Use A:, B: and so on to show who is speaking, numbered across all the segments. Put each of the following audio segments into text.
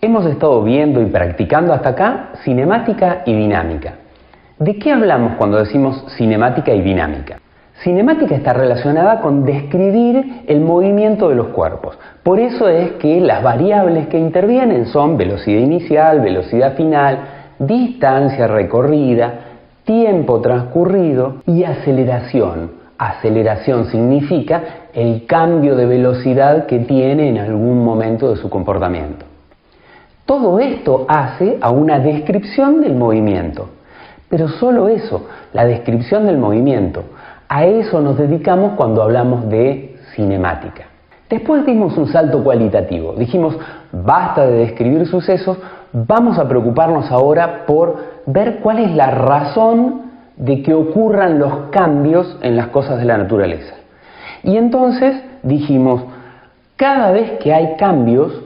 A: Hemos estado viendo y practicando hasta acá cinemática y dinámica. ¿De qué hablamos cuando decimos cinemática y dinámica? Cinemática está relacionada con describir el movimiento de los cuerpos. Por eso es que las variables que intervienen son velocidad inicial, velocidad final, distancia recorrida, tiempo transcurrido y aceleración. Aceleración significa el cambio de velocidad que tiene en algún momento de su comportamiento. Todo esto hace a una descripción del movimiento. Pero solo eso, la descripción del movimiento. A eso nos dedicamos cuando hablamos de cinemática. Después dimos un salto cualitativo. Dijimos, basta de describir sucesos, vamos a preocuparnos ahora por ver cuál es la razón de que ocurran los cambios en las cosas de la naturaleza. Y entonces dijimos, cada vez que hay cambios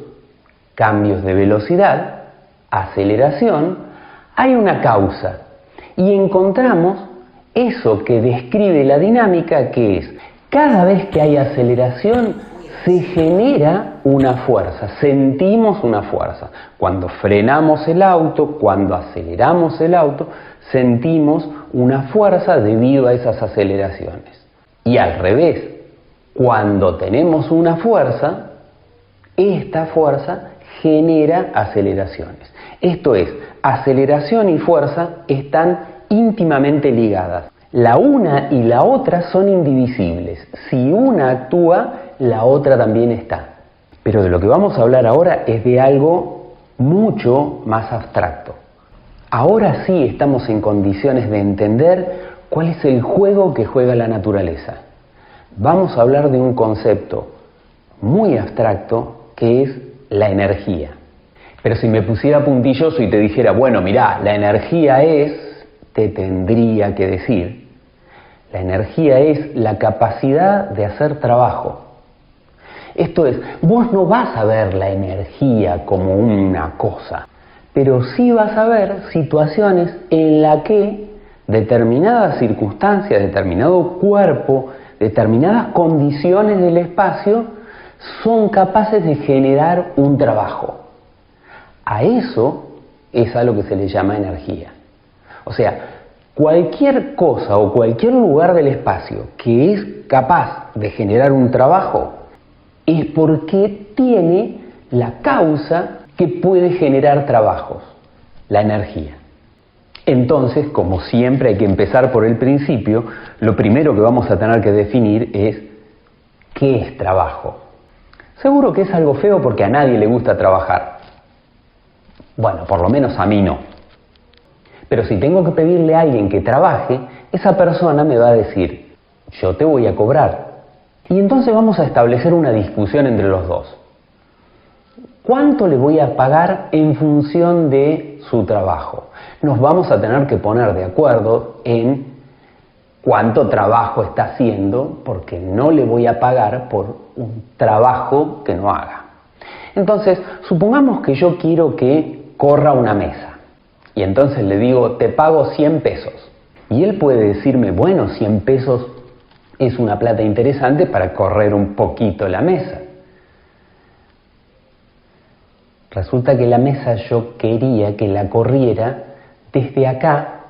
A: de velocidad, aceleración, hay una causa. Y encontramos eso que describe la dinámica, que es, cada vez que hay aceleración, se genera una fuerza, sentimos una fuerza. Cuando frenamos el auto, cuando aceleramos el auto, sentimos una fuerza debido a esas aceleraciones. Y al revés, cuando tenemos una fuerza, esta fuerza genera aceleraciones. Esto es, aceleración y fuerza están íntimamente ligadas. La una y la otra son indivisibles. Si una actúa, la otra también está. Pero de lo que vamos a hablar ahora es de algo mucho más abstracto. Ahora sí estamos en condiciones de entender cuál es el juego que juega la naturaleza. Vamos a hablar de un concepto muy abstracto que es la energía. Pero si me pusiera puntilloso y te dijera, bueno, mirá, la energía es, te tendría que decir, la energía es la capacidad de hacer trabajo. Esto es, vos no vas a ver la energía como una cosa, pero sí vas a ver situaciones en las que determinadas circunstancias, determinado cuerpo, determinadas condiciones del espacio son capaces de generar un trabajo. A eso es a lo que se le llama energía. O sea, cualquier cosa o cualquier lugar del espacio que es capaz de generar un trabajo es porque tiene la causa que puede generar trabajos, la energía. Entonces, como siempre hay que empezar por el principio, lo primero que vamos a tener que definir es ¿qué es trabajo? Seguro que es algo feo porque a nadie le gusta trabajar. Bueno, por lo menos a mí no. Pero si tengo que pedirle a alguien que trabaje, esa persona me va a decir, yo te voy a cobrar. Y entonces vamos a establecer una discusión entre los dos. ¿Cuánto le voy a pagar en función de su trabajo? Nos vamos a tener que poner de acuerdo en cuánto trabajo está haciendo, porque no le voy a pagar por un trabajo que no haga. Entonces, supongamos que yo quiero que corra una mesa. Y entonces le digo, te pago 100 pesos. Y él puede decirme, bueno, 100 pesos es una plata interesante para correr un poquito la mesa. Resulta que la mesa yo quería que la corriera desde acá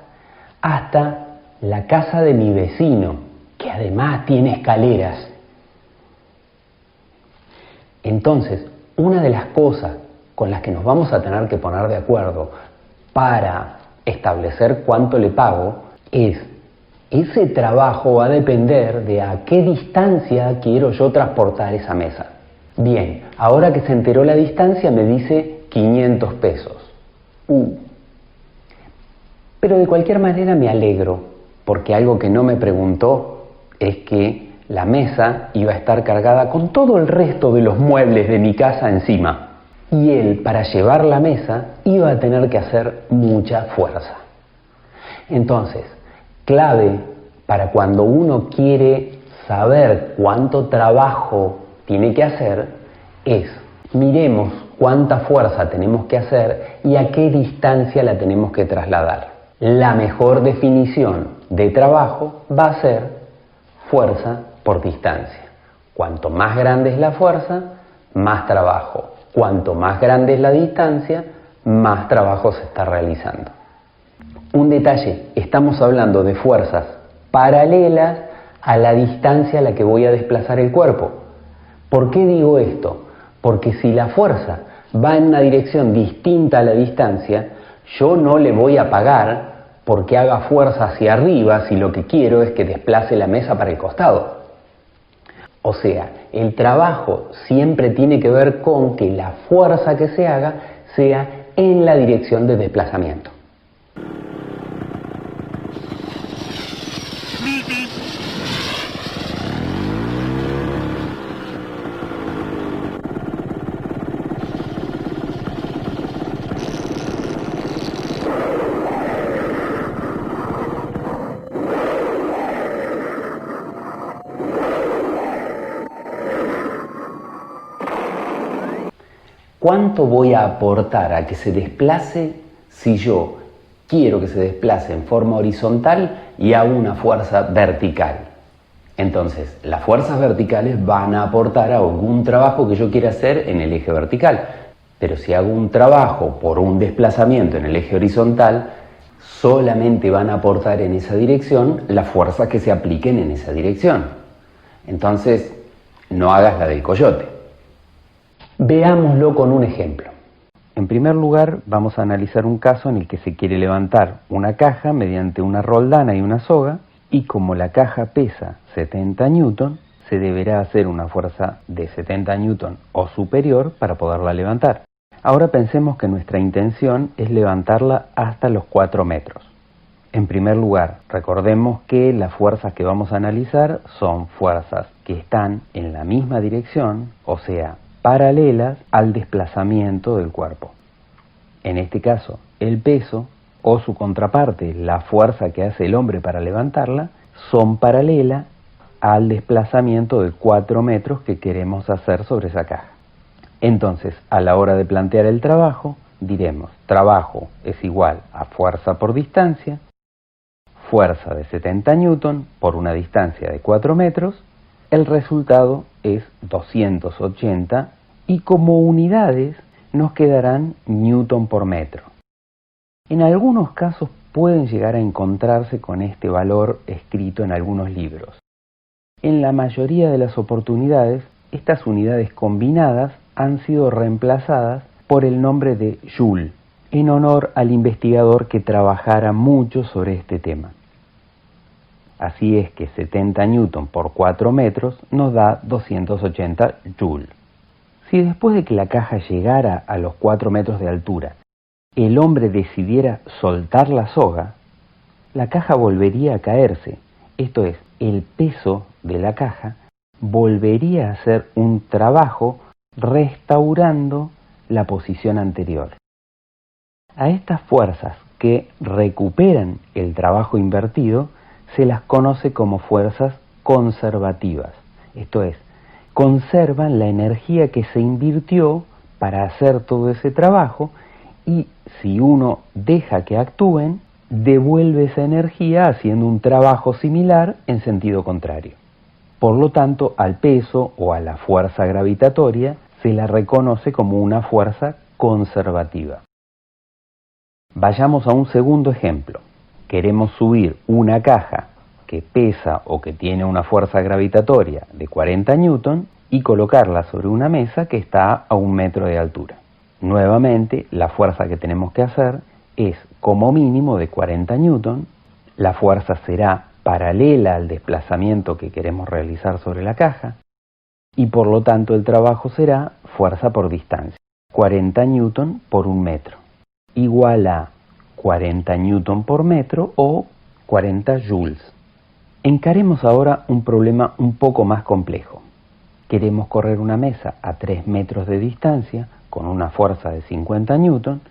A: hasta la casa de mi vecino, que además tiene escaleras. Entonces, una de las cosas con las que nos vamos a tener que poner de acuerdo para establecer cuánto le pago es, ese trabajo va a depender de a qué distancia quiero yo transportar esa mesa. Bien, ahora que se enteró la distancia me dice 500 pesos. Pero de cualquier manera me alegro, porque algo que no me preguntó es que la mesa iba a estar cargada con todo el resto de los muebles de mi casa encima. Y él, para llevar la mesa, iba a tener que hacer mucha fuerza. Entonces, clave para cuando uno quiere saber cuánto trabajo tiene que hacer es, miremos cuánta fuerza tenemos que hacer y a qué distancia la tenemos que trasladar. La mejor definición de trabajo va a ser fuerza por distancia. Cuanto más grande es la fuerza, más trabajo. Cuanto más grande es la distancia, más trabajo se está realizando. Un detalle, estamos hablando de fuerzas paralelas a la distancia a la que voy a desplazar el cuerpo. ¿Por qué digo esto? Porque si la fuerza va en una dirección distinta a la distancia, yo no le voy a pagar porque haga fuerza hacia arriba si lo que quiero es que desplace la mesa para el costado. O sea, el trabajo siempre tiene que ver con que la fuerza que se haga sea en la dirección de desplazamiento. ¿Cuánto voy a aportar a que se desplace si yo quiero que se desplace en forma horizontal y hago una fuerza vertical? Entonces, las fuerzas verticales van a aportar a algún trabajo que yo quiera hacer en el eje vertical. Pero si hago un trabajo por un desplazamiento en el eje horizontal, solamente van a aportar en esa dirección las fuerzas que se apliquen en esa dirección. Entonces, no hagas la del coyote. Veámoslo con un ejemplo. En primer lugar, vamos a analizar un caso en el que se quiere levantar una caja mediante una roldana y una soga, y como la caja pesa 70 newton, se deberá hacer una fuerza de 70 newton o superior para poderla levantar. Ahora pensemos que nuestra intención es levantarla hasta los 4 metros. En primer lugar, recordemos que las fuerzas que vamos a analizar son fuerzas que están en la misma dirección, o sea, paralelas al desplazamiento del cuerpo. En este caso, el peso o su contraparte, la fuerza que hace el hombre para levantarla, son paralelas al desplazamiento de 4 metros que queremos hacer sobre esa caja. Entonces, a la hora de plantear el trabajo, diremos trabajo es igual a fuerza por distancia, fuerza de 70 newton por una distancia de 4 metros, el resultado es 280 y como unidades nos quedarán newton por metro. En algunos casos pueden llegar a encontrarse con este valor escrito en algunos libros. En la mayoría de las oportunidades, estas unidades combinadas han sido reemplazadas por el nombre de Joule, en honor al investigador que trabajara mucho sobre este tema. Así es que 70 newton por 4 metros nos da 280 Joule. Si después de que la caja llegara a los 4 metros de altura, el hombre decidiera soltar la soga, la caja volvería a caerse. Esto es, el peso de la caja volvería a hacer un trabajo restaurando la posición anterior. A estas fuerzas que recuperan el trabajo invertido se las conoce como fuerzas conservativas. Esto es, conservan la energía que se invirtió para hacer todo ese trabajo y si uno deja que actúen, devuelve esa energía haciendo un trabajo similar en sentido contrario. Por lo tanto, al peso o a la fuerza gravitatoria se la reconoce como una fuerza conservativa. Vayamos a un segundo ejemplo. Queremos subir una caja que pesa o que tiene una fuerza gravitatoria de 40 newton y colocarla sobre una mesa que está a 1 metro de altura. Nuevamente, la fuerza que tenemos que hacer es como mínimo de 40 newton. La fuerza será paralela al desplazamiento que queremos realizar sobre la caja y por lo tanto el trabajo será fuerza por distancia, 40 newton por 1 metro, igual a 40 newton por metro o 40 joules. Encaremos ahora un problema un poco más complejo. Queremos correr una mesa a 3 metros de distancia con una fuerza de 50 newton,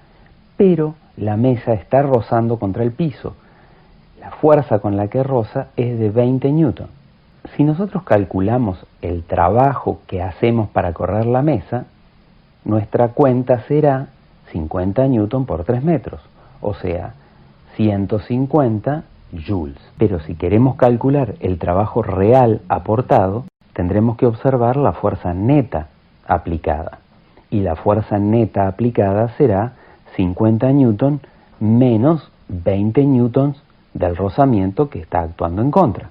A: pero la mesa está rozando contra el piso. La fuerza con la que roza es de 20 newton. Si nosotros calculamos el trabajo que hacemos para correr la mesa, nuestra cuenta será 50 newton por 3 metros, o sea, 150 joules. Pero si queremos calcular el trabajo real aportado, tendremos que observar la fuerza neta aplicada. y la fuerza neta aplicada será 50 newton menos 20 newtons del rozamiento que está actuando en contra.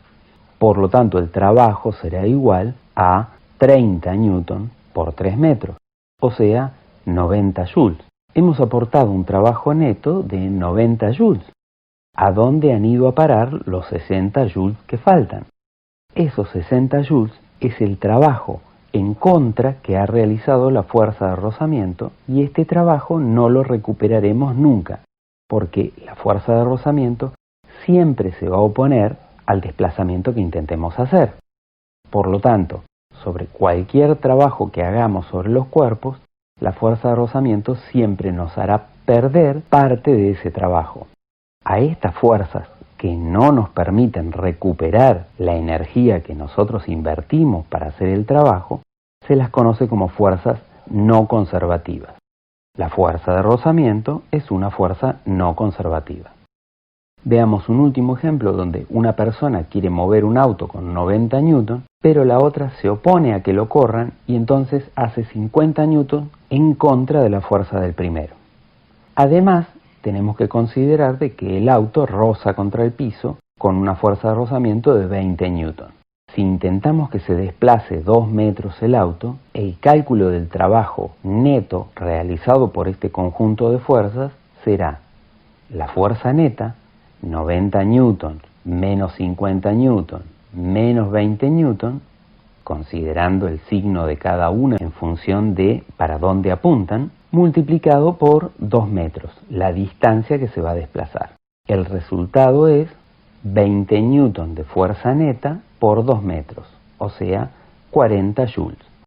A: Por lo tanto, el trabajo será igual a 30 newton por 3 metros, o sea, 90 joules. Hemos aportado un trabajo neto de 90 joules. ¿A dónde han ido a parar los 60 joules que faltan? Esos 60 joules es el trabajo en contra que ha realizado la fuerza de rozamiento, y este trabajo no lo recuperaremos nunca, porque la fuerza de rozamiento siempre se va a oponer al desplazamiento que intentemos hacer. Por lo tanto, sobre cualquier trabajo que hagamos sobre los cuerpos, la fuerza de rozamiento siempre nos hará perder parte de ese trabajo. A estas fuerzas que no nos permiten recuperar la energía que nosotros invertimos para hacer el trabajo, se las conoce como fuerzas no conservativas. La fuerza de rozamiento es una fuerza no conservativa. Veamos un último ejemplo donde una persona quiere mover un auto con 90 newton, pero la otra se opone a que lo corran y entonces hace 50 newton en contra de la fuerza del primero. Además, tenemos que considerar de que el auto roza contra el piso con una fuerza de rozamiento de 20 newton. Si intentamos que se desplace 2 metros el auto, el cálculo del trabajo neto realizado por este conjunto de fuerzas será la fuerza neta, 90 newton menos 50 newton menos 20 newton, considerando el signo de cada una en función de para dónde apuntan, multiplicado por 2 metros, la distancia que se va a desplazar. El resultado es 20 newton de fuerza neta por 2 metros, o sea, 40 joules.